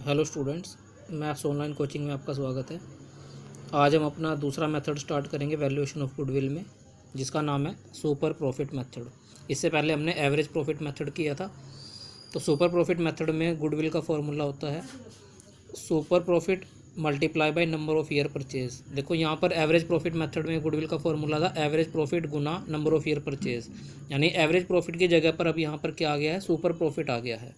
Hello students, maths online coaching में आपका स्वागत है। आज हम अपना दूसरा मेथड स्टार्ट करेंगे वैल्यूएशन ऑफ गुडविल में, जिसका नाम है सुपर प्रॉफिट मेथड। इससे पहले हमने एवरेज प्रॉफिट मेथड किया था। तो सुपर प्रॉफिट मेथड में गुडविल का फॉर्मूला होता है super profit multiply by number of year purchase. देखो यहाँ पर एवरेज प्रॉफिट मेथड में गुडविल का फॉर्मूला था average profit Guna number of year purchase, यानी एवरेज प्रॉफिट की जगह पर अब यहाँ पर क्या आ गया है, सुपर प्रॉफिट आ गया है।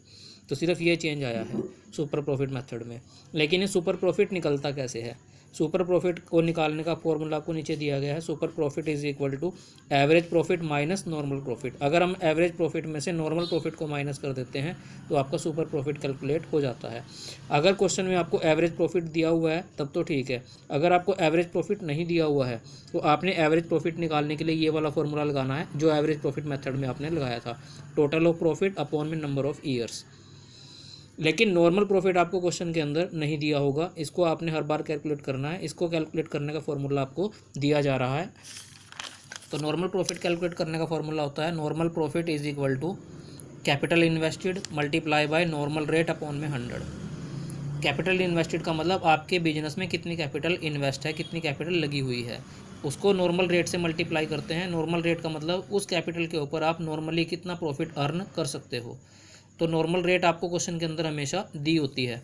तो सिर्फ ये चेंज आया है सुपर प्रॉफिट मेथड में। लेकिन ये सुपर प्रॉफिट निकलता कैसे है? सुपर प्रॉफिट को निकालने का फॉर्मूला आपको नीचे दिया गया है। Super profit is equal to average profit minus normal profit. अगर हम एवरेज प्रॉफिट में से नॉर्मल प्रॉफिट को माइनस कर देते हैं तो आपका सुपर प्रॉफिट कैलकुलेट हो जाता है। अगर क्वेश्चन में आपको एवरेज प्रॉफिट दिया हुआ है तब तो ठीक है। अगर आपको एवरेज प्रॉफिट नहीं दिया हुआ है तो आपने एवरेज प्रॉफिट निकालने के लिए ये वाला फॉर्मूला लगाना है जो एवरेज प्रॉफिट मेथड में आपने लगाया था, टोटल ऑफ प्रॉफिट अपॉन में नंबर ऑफ ईयर्स। लेकिन नॉर्मल प्रॉफिट आपको क्वेश्चन के अंदर नहीं दिया होगा, इसको आपने हर बार कैलकुलेट करना है। इसको कैलकुलेट करने का फॉर्मूला आपको दिया जा रहा है। तो नॉर्मल प्रॉफिट कैलकुलेट करने का फॉर्मूला होता है normal profit is equal to capital invested multiply by normal rate upon में 100। कैपिटल इन्वेस्टेड का मतलब आपके बिजनेस में कितनी कैपिटल इन्वेस्ट है, कितनी कैपिटल लगी हुई है, उसको नॉर्मल रेट से मल्टीप्लाई करते हैं। नॉर्मल रेट का मतलब उस कैपिटल के ऊपर आप नॉर्मली कितना प्रॉफिट अर्न कर सकते हो। तो नॉर्मल रेट आपको क्वेश्चन के अंदर हमेशा दी होती है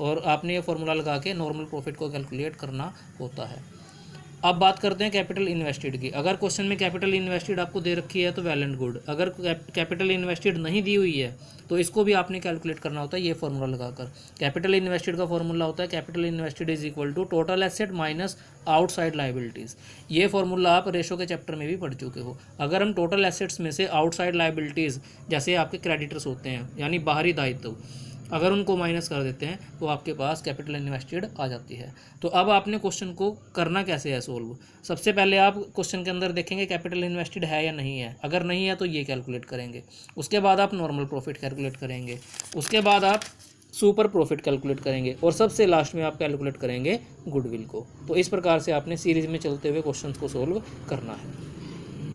और आपने ये फॉर्मूला लगा के नॉर्मल प्रॉफिट को कैलकुलेट करना होता है। अब बात करते हैं कैपिटल इन्वेस्टेड की। अगर क्वेश्चन में कैपिटल इन्वेस्टेड आपको दे रखी है तो वेल एंड गुड। अगर कैपिटल इन्वेस्टेड नहीं दी हुई है तो इसको भी आपने कैलकुलेट करना होता है ये फॉर्मूला लगाकर। कैपिटल इन्वेस्टेड का फॉर्मूला होता है capital invested is equal to total asset minus outside liabilities. ये फॉर्मूला आप रेशो के चैप्टर में भी पढ़ चुके हो। अगर हम टोटल एसेट्स में से आउटसाइड लाइबिलिटीज़ जैसे आपके क्रेडिटर्स होते हैं यानी बाहरी दायित्व, अगर उनको माइनस कर देते हैं तो आपके पास कैपिटल इन्वेस्टेड आ जाती है। तो अब आपने क्वेश्चन को करना कैसे है सोल्व। सबसे पहले आप क्वेश्चन के अंदर देखेंगे कैपिटल इन्वेस्टेड है या नहीं है। अगर नहीं है तो ये कैलकुलेट करेंगे। उसके बाद आप नॉर्मल प्रॉफिट कैलकुलेट करेंगे। उसके बाद आप सुपर प्रॉफिट कैलकुलेट करेंगे और सबसे लास्ट में आप कैलकुलेट करेंगे गुडविल को। तो इस प्रकार से आपने सीरीज में चलते हुए क्वेश्चन को सोल्व करना है।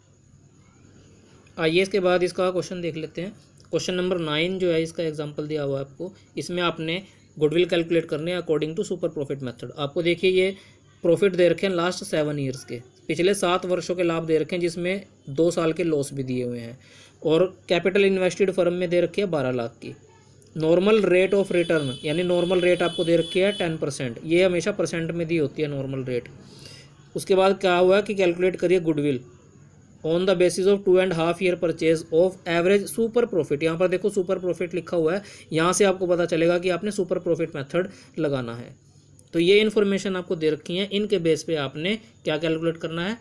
आइए इसके बाद इसका क्वेश्चन देख लेते हैं। क्वेश्चन नंबर 9 जो है, इसका एग्जांपल दिया हुआ है आपको। इसमें आपने गुडविल कैलकुलेट करने according to super profit method. आपको देखिए ये प्रॉफिट दे रखे हैं लास्ट 7 ईयर्स के, पिछले 7 वर्षों के लाभ दे रखे हैं जिसमें 2 साल के लॉस भी दिए हुए हैं। और कैपिटल इन्वेस्टेड फर्म में दे रखी है 12 लाख की। नॉर्मल रेट ऑफ रिटर्न यानी नॉर्मल रेट आपको दे रखी है 10%। ये हमेशा परसेंट में दी होती है नॉर्मल रेट। उसके बाद क्या हुआ कि कैलकुलेट करिए goodwill on the basis of 2.5 year purchase of average super profit. यहाँ पर देखो सुपर प्रॉफिट लिखा हुआ है, यहाँ से आपको पता चलेगा कि आपने सुपर प्रॉफिट मेथड लगाना है। तो ये इन्फॉर्मेशन आपको दे रखी है, इनके बेस पे आपने क्या कैलकुलेट करना है,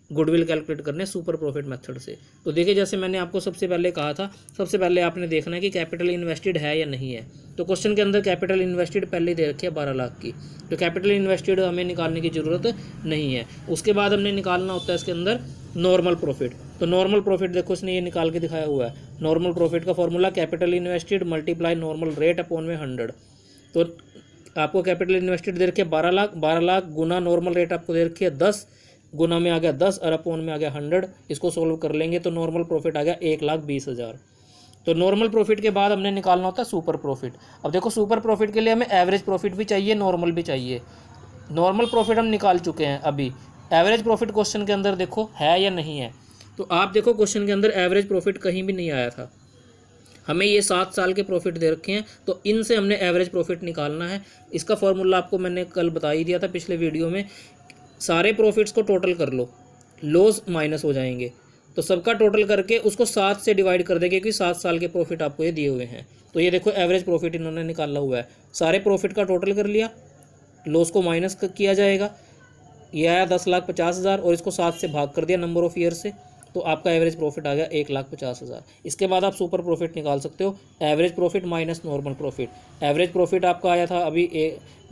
गुडविल कैलकुलेट करने सुपर प्रॉफिट मेथड से। तो देखिए जैसे मैंने आपको सबसे पहले कहा था, सबसे पहले आपने देखना है कि कैपिटल इन्वेस्टेड है या नहीं है। तो क्वेश्चन के अंदर कैपिटल इन्वेस्टेड पहले दे रखी है 12 लाख की, तो कैपिटल इन्वेस्टेड हमें निकालने की ज़रूरत नहीं है। उसके बाद हमने निकालना होता है इसके अंदर नॉर्मल प्रॉफिट। तो नॉर्मल प्रॉफिट देखो इसने ये निकाल के दिखाया हुआ है। नॉर्मल प्रॉफिट का formula capital invested multiply normal rate upon में 100। तो आपको कैपिटल इन्वेस्टेड दे रखी है 12 लाख, 12 लाख गुना नॉर्मल रेट आपको दे रखी है 10, गुना में आ गया 10 और अपॉन में आ गया 100। इसको सोल्व कर लेंगे तो नॉर्मल प्रॉफिट आ गया 1,20,000। तो नॉर्मल प्रॉफिट के बाद हमने निकालना होता है सुपर प्रॉफिट। अब देखो सुपर प्रॉफिट के लिए हमें एवरेज प्रॉफिट भी चाहिए, नॉर्मल भी चाहिए। नॉर्मल प्रॉफिट हम निकाल चुके हैं अभी। एवरेज प्रॉफिट क्वेश्चन के अंदर देखो है या नहीं है। तो आप देखो क्वेश्चन के अंदर एवरेज प्रॉफिट कहीं भी नहीं आया था। हमें ये 7 साल के प्रॉफिट दे रखे हैं तो इनसे हमने एवरेज प्रॉफिट निकालना है। इसका फॉर्मूला आपको मैंने कल बता ही दिया था पिछले वीडियो में। सारे प्रॉफिट्स को टोटल कर लो, लॉस माइनस हो जाएंगे। तो सबका टोटल करके उसको 7 से डिवाइड कर देंगे क्योंकि 7 साल के प्रॉफिट आपको ये दिए हुए हैं। तो ये देखो एवरेज प्रॉफिट इन्होंने निकाला हुआ है। सारे प्रॉफिट का टोटल कर लिया, लॉस को माइनस किया जाएगा। ये आया 10,50,000 और इसको 7 से भाग कर दिया नंबर ऑफ़ ईयर से, तो आपका एवरेज प्रॉफिट आ गया 1,50,000। इसके बाद आप सुपर प्रॉफिट निकाल सकते हो, average profit minus normal profit. Average profit आपका आया था अभी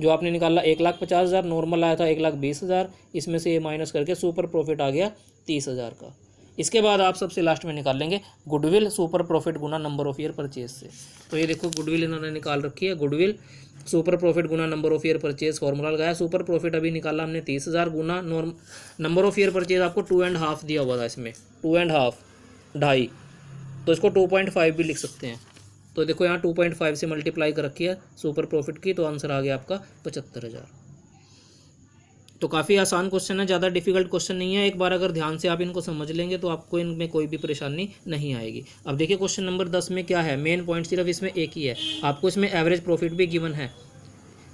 जो आपने निकाला 1,50,000, नॉर्मल आया था 1,20,000। इसमें से ये माइनस करके सुपर प्रॉफिट आ गया 30,000 का। इसके बाद आप सबसे लास्ट में निकाल लेंगे goodwill super profit Guna number of year purchase से। तो ये देखो गुडविल इन्होंने निकाल रखी है, goodwill super profit Guna number of year purchase formula लगाया। सुपर प्रॉफिट अभी निकाला हमने 30,000 गुना नंबर ऑफ़ ईयर परचेज आपको 2.5 दिया हुआ था, इसमें 2.5 ढाई, तो इसको 2.5 भी लिख सकते हैं। तो देखो यहाँ 2.5 से मल्टीप्लाई कर रखी है सुपर प्रॉफिट की, तो आंसर आ गया आपका 75,000। तो काफ़ी आसान क्वेश्चन है, ज़्यादा डिफिकल्ट क्वेश्चन नहीं है। एक बार अगर ध्यान से आप इनको समझ लेंगे तो आपको इनमें कोई भी परेशानी नहीं आएगी। अब देखिए क्वेश्चन नंबर 10 में क्या है, मेन पॉइंट सिर्फ इसमें एक ही है, आपको इसमें एवरेज प्रॉफिट भी गिवन है,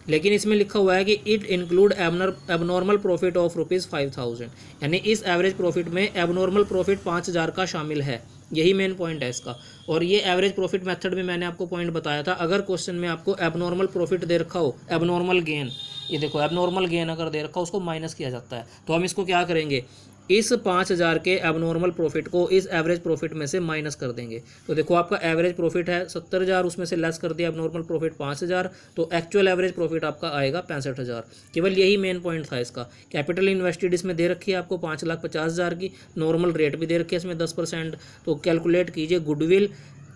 लेकिन इसमें लिखा हुआ है कि it include abnormal profit of ₹5,000, यानी इस एवरेज प्रॉफिट में एबनॉर्मल प्रॉफिट 5,000 का शामिल है। यही मेन पॉइंट है इसका। और ये एवरेज प्रॉफिट मेथड में मैंने आपको पॉइंट बताया था, अगर क्वेश्चन में आपको एबनॉर्मल प्रॉफिट दे रखा हो, एबनॉर्मल गेन, ये देखो एबनॉर्मल गेन अगर दे रखा हो उसको माइनस किया जाता है। तो हम इसको क्या करेंगे, इस 5,000 के एबनॉर्मल प्रॉफिट को इस एवरेज प्रॉफिट में से माइनस कर देंगे। तो देखो आपका एवरेज प्रॉफिट है 70,000, उसमें से लेस कर दिया एबनॉर्मल प्रॉफिट 5,000, तो एक्चुअल एवरेज प्रॉफिट आपका आएगा 65,000। केवल यही मेन पॉइंट था इसका। कैपिटल इन्वेस्टेड इसमें दे रखी है आपको 5,50,000 की, नॉर्मल रेट भी दे रखी है इसमें 10%। तो कैलकुलेट कीजिए goodwill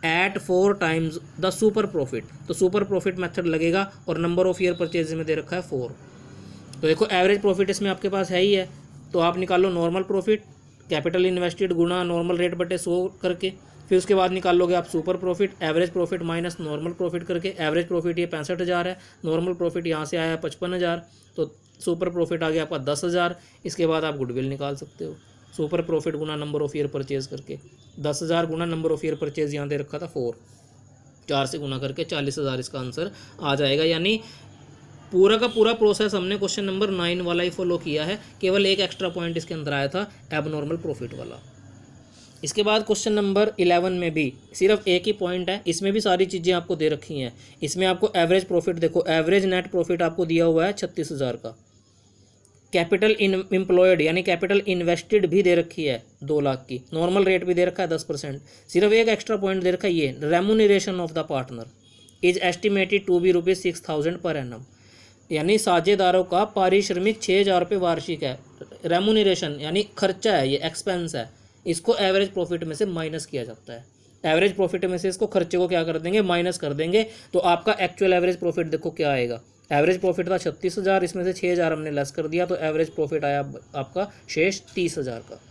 at 4 times the super profit, तो सुपर प्रॉफिट मेथड लगेगा और नंबर ऑफ ईयर परचेज में दे रखा है 4। तो देखो एवरेज प्रॉफिट इसमें आपके पास है ही है, तो आप निकालो नॉर्मल प्रॉफिट, कैपिटल इन्वेस्टेड गुना नॉर्मल रेट बटे 100 करके, फिर उसके बाद निकाल लोगे आप super profit, average profit minus normal profit करके। एवरेज प्रॉफिट ये 65,000 है, नॉर्मल प्रॉफिट यहाँ से आया है 55,000, तो सुपर प्रॉफिट आ गया आपका 10,000। इसके बाद आप गुडविल निकाल सकते हो, super profit Guna number of year purchase करके, 10,000 गुना नंबर ऑफ ईयर परचेज यहाँ दे रखा था 4, 4 से गुना करके 40,000 इसका आंसर आ जाएगा। यानी पूरा का पूरा प्रोसेस हमने क्वेश्चन नंबर 9 वाला ही फॉलो किया है, केवल एक एक्स्ट्रा पॉइंट इसके अंदर आया था एबनॉर्मल प्रॉफिट वाला। इसके बाद क्वेश्चन नंबर 11 में भी सिर्फ एक ही पॉइंट है, इसमें भी सारी चीज़ें आपको दे रखी हैं। इसमें आपको एवरेज प्रॉफिट देखो, एवरेज नेट प्रॉफिट आपको दिया हुआ है 36,000 का, कैपिटल एम्प्लॉयड यानी कैपिटल इन्वेस्टेड भी दे रखी है 2 लाख की, नॉर्मल रेट भी दे रखा है 10%। सिर्फ एक एक्स्ट्रा पॉइंट दे रखा है ये, remuneration of the partner is estimated to be ₹6,000 per annum, यानी साझेदारों का पारिश्रमिक 6,000 रुपये वार्षिक है। रेम्यूनरेशन यानी खर्चा है, ये एक्सपेंस है, इसको एवरेज प्रॉफिट में से माइनस किया जाता है। एवरेज प्रॉफिट में से इसको खर्चे को क्या कर देंगे, माइनस कर देंगे, तो आपका एक्चुअल एवरेज प्रॉफिट देखो क्या आएगा। एवरेज प्रॉफिट था 36,000, इसमें से 6,000 हमने लेस कर दिया, तो एवरेज प्रॉफिट आया आपका शेष 30,000 का।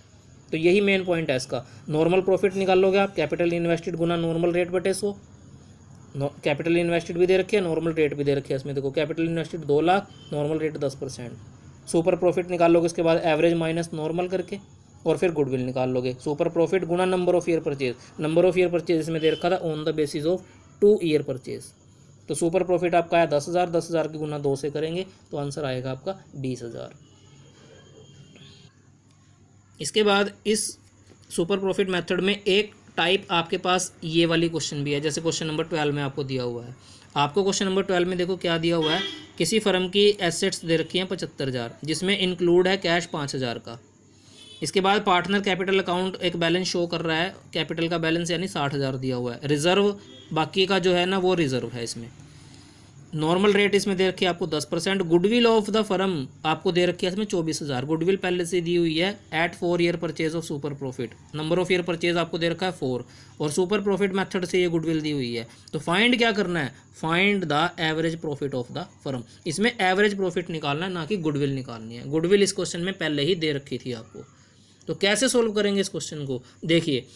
तो यही मेन पॉइंट है इसका। नॉर्मल प्रॉफिट निकाल लोगे आप, कैपिटल इन्वेस्टेड गुना नॉर्मल रेट बटे 100, कैपिटल इन्वेस्टेड भी दे रखी है, नॉर्मल रेट भी दे रखी है। इसमें देखो capital invested 2 lakh, normal rate 10%। Super profit निकाल लोगे, इसके बाद एवरेज माइनस नॉर्मल करके, और फिर गुडविल निकाल लोगे। Super profit Guna number of year purchase, number of year purchase इसमें दे रखा था on the basis of 2 year purchase. तो सुपर प्रॉफिट आपका आया 10,000, 10,000 की गुना 2 से करेंगे तो आंसर आएगा आपका 20,000। इसके बाद इस सुपर प्रॉफिट मेथड में एक टाइप आपके पास ये वाली क्वेश्चन भी है, जैसे क्वेश्चन नंबर 12 में आपको दिया हुआ है। आपको क्वेश्चन नंबर 12 में देखो क्या दिया हुआ है, किसी फर्म की एसेट्स दे रखी हैं 75,000, जिसमें इंक्लूड है कैश 5,000 का। इसके बाद पार्टनर कैपिटल अकाउंट एक बैलेंस शो कर रहा है, कैपिटल का बैलेंस यानी 60,000 दिया हुआ है। रिजर्व बाकी का जो है ना वो रिजर्व है इसमें। नॉर्मल रेट इसमें दे रखी है आपको 10%। गुडविल ऑफ द फर्म आपको दे रखी है इसमें 24,000। गुडविल पहले से दी हुई है at 4 year purchase of super profit. Number of year purchase आपको दे रखा है 4, और सुपर प्रॉफिट मेथड से ये गुडविल दी हुई है। तो फाइंड क्या करना है, find the average profit of the firm. इसमें एवरेज प्रॉफिट निकालना है, ना कि गुडविल निकालनी है। गुडविल इस क्वेश्चन में पहले ही दे रखी थी आपको। तो कैसे सोल्व करेंगे इस क्वेश्चन को, देखिए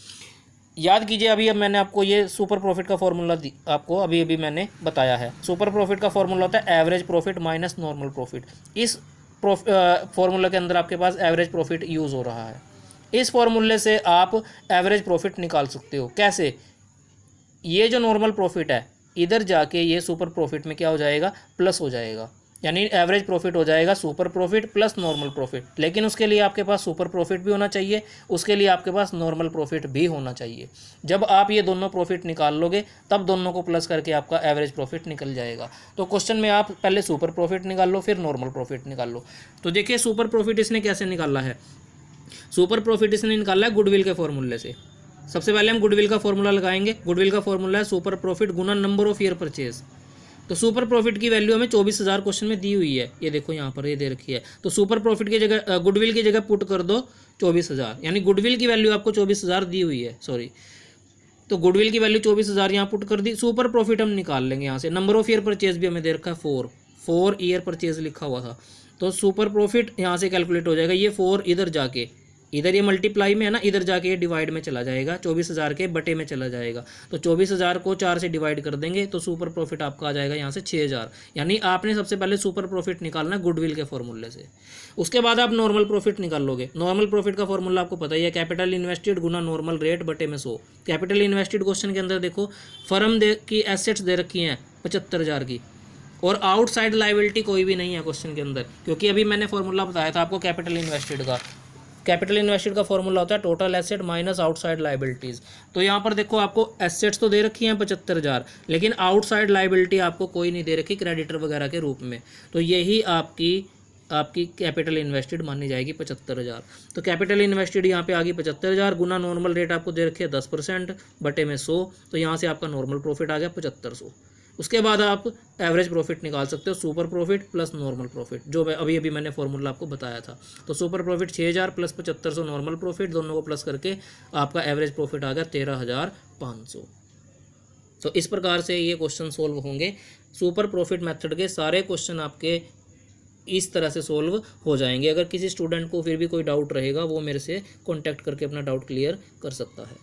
याद कीजिए। अभी अब मैंने आपको ये सुपर प्रॉफिट का फॉर्मूला आपको अभी मैंने बताया है। सुपर प्रॉफिट का फॉर्मूला होता है average profit minus normal profit. इस फॉर्मूला के अंदर आपके पास एवरेज प्रॉफिट यूज़ हो रहा है। इस फॉर्मूले से आप एवरेज प्रॉफिट निकाल सकते हो। कैसे, ये जो नॉर्मल प्रॉफिट है इधर जाके ये सुपर प्रॉफिट में क्या हो जाएगा, प्लस हो जाएगा, यानी एवरेज प्रॉफिट हो जाएगा super profit plus normal profit. लेकिन उसके लिए आपके पास सुपर प्रॉफिट भी होना चाहिए, उसके लिए आपके पास नॉर्मल प्रॉफिट भी होना चाहिए। जब आप ये दोनों प्रॉफिट निकाल लोगे तब दोनों को प्लस करके आपका एवरेज प्रॉफिट निकल जाएगा। तो क्वेश्चन में आप पहले सुपर प्रॉफिट निकाल लो, फिर नॉर्मल प्रॉफिट निकाल लो। तो देखिए सुपर प्रॉफिट इसने कैसे निकाला है। सुपर प्रॉफिट इसने निकाला है गुडविल के फॉर्मूले से। सबसे पहले हम गुडविल का फॉर्मूला लगाएंगे। गुडविल का फॉर्मूला है super profit Guna number of year purchase. तो सुपर प्रॉफिट की वैल्यू हमें 24,000 क्वेश्चन में दी हुई है, ये देखो यहाँ पर ये दे रखी है। तो सुपर प्रॉफिट की जगह गुडविल की जगह पुट कर दो 24,000, यानी गुडविल की वैल्यू आपको 24,000 दी हुई है, सॉरी। तो गुडविल की वैल्यू 24,000 यहाँ पुट कर दी। सुपर प्रॉफिट हम निकाल लेंगे यहाँ से। नंबर ऑफ ईयर परचेज भी हमें दे रखा है 4 ईयर परचेज लिखा हुआ था। तो सुपर प्रॉफिट यहाँ से कैलकुलेट हो जाएगा, ये 4 इधर जाके इधर ये मल्टीप्लाई में है ना, इधर जाके ये डिवाइड में चला जाएगा, 24,000 के बटे में चला जाएगा। तो 24,000 को 4 से डिवाइड कर देंगे तो सुपर प्रॉफिट आपका आ जाएगा यहाँ से 6,000। यानी आपने सबसे पहले सुपर प्रॉफिट निकालना है गुडविल के फॉर्मूले से, उसके बाद आप नॉर्मल प्रॉफिट निकाल लोगे। नॉर्मल प्रॉफिट का फॉर्मूला आपको पता ही है, कैपिटल इन्वेस्टेड गुना नॉर्मल रेट बटे में 100। कैपिटल इन्वेस्टेड क्वेश्चन के अंदर देखो, फर्म की एसेट्स दे रखी हैं 75,000 की, और आउटसाइड लाइबिलिटी कोई भी नहीं है क्वेश्चन के अंदर, क्योंकि अभी मैंने फॉर्मूला बताया था आपको कैपिटल इन्वेस्टेड का। कैपिटल इन्वेस्टेड का फॉर्मूला होता है total asset minus outside liabilities. तो यहाँ पर देखो आपको एसेट्स तो दे रखी हैं 75,000, लेकिन आउटसाइड लाइबिलिटी आपको कोई नहीं दे रखी क्रेडिटर वगैरह के रूप में, तो यही आपकी कैपिटल इन्वेस्टेड मानी जाएगी 75,000। तो कैपिटल इन्वेस्टेड यहाँ पे आ गई 75,000 गुना नॉर्मल रेट आपको दे रखी है 10% बटे में 100, तो यहाँ से आपका नॉर्मल प्रॉफिट आ गया 7500। उसके बाद आप एवरेज प्रॉफिट निकाल सकते हो, super profit plus normal profit, जो अभी मैंने फॉर्मूला आपको बताया था। तो super profit 6,000 plus 7500 normal profit, दोनों को प्लस करके आपका एवरेज प्रॉफिट आ गया 13,500। तो इस प्रकार से ये क्वेश्चन सोल्व होंगे। सुपर प्रॉफिट मेथड के सारे क्वेश्चन आपके इस तरह से सोल्व हो जाएंगे। अगर किसी स्टूडेंट को फिर भी कोई डाउट रहेगा वो मेरे से कॉन्टैक्ट करके अपना डाउट क्लियर कर सकता है।